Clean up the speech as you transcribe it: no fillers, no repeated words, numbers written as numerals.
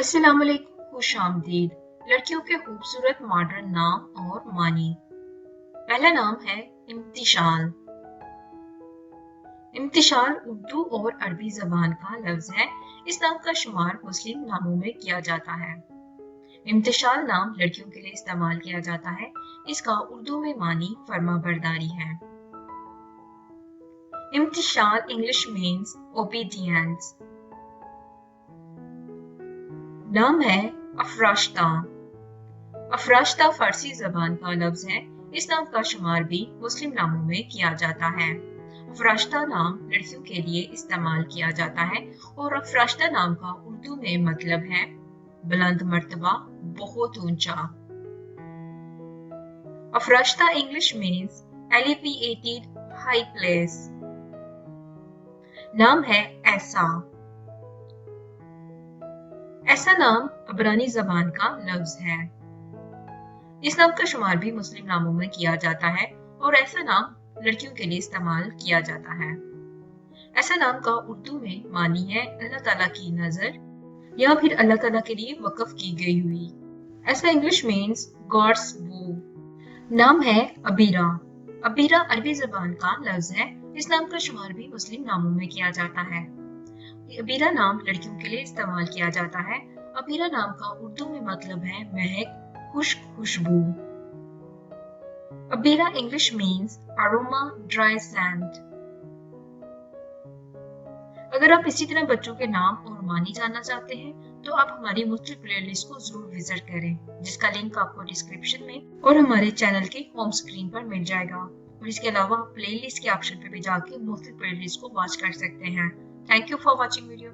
अस्सलाम वालेकुम, खुश आमदीद। लड़कियों के खूबसूरत मॉडर्न नाम और मानी। पहला नाम है इम्तिशाल। इम्तिशाल उर्दू और अरबी जबान का लफ्ज है। इस नाम का शुमार मुस्लिम नामों में किया जाता है। इम्तिशाल नाम लड़कियों के लिए इस्तेमाल किया जाता है। इसका उर्दू में मानी फर्माबरदारी है। इम्तिशाल इंग्लिश मीन्स ओबीडियंस। नाम है अफराश्ता। अफराश्ता फारसी जबान का लफ्ज है। इस नाम का शुमार भी मुस्लिम नामों में किया जाता है। अफराश्ता नाम लड़कियों के लिए इस्तेमाल किया जाता है और अफराश्ता नाम का उर्दू में मतलब है बुलंद मर्तबा, बहुत ऊंचा। अफराश्ता English means elevated high place. नाम है ऐसा। ऐसा नाम अबरानी जबान का लफ्ज है। इस नाम का शुमार भी मुस्लिम नामों में किया जाता है और ऐसा नाम लड़कियों के लिए इस्तेमाल किया जाता है। ऐसा नाम का उर्दू में मानी है अल्लाह ताला की नजर या फिर अल्लाह ताला के लिए वक्फ की गई हुई। ऐसा इंग्लिश मीन्स गॉड्स वो। नाम है अबीरा। अबीरा अरबी जबान का लफ्ज है। इस नाम का शुमार भी मुस्लिम नामों में किया जाता है। अबीरा नाम लड़कियों के लिए इस्तेमाल किया जाता है। अबीरा नाम का उर्दू में मतलब है महक, खुशबू। अबीरा English means aroma dry sand. अगर आप इसी तरह बच्चों के नाम और मानी जानना चाहते हैं तो आप हमारी मुख्तलिफ प्लेलिस्ट को जरूर विजिट करें, जिसका लिंक आपको डिस्क्रिप्शन में और हमारे चैनल के होम स्क्रीन पर मिल जाएगा। और इसके अलावा आप प्लेलिस्ट के ऑप्शन पे भी जाके मुख्तलिफ प्लेलिस्ट को वॉच कर सकते हैं। Thank you for watching video.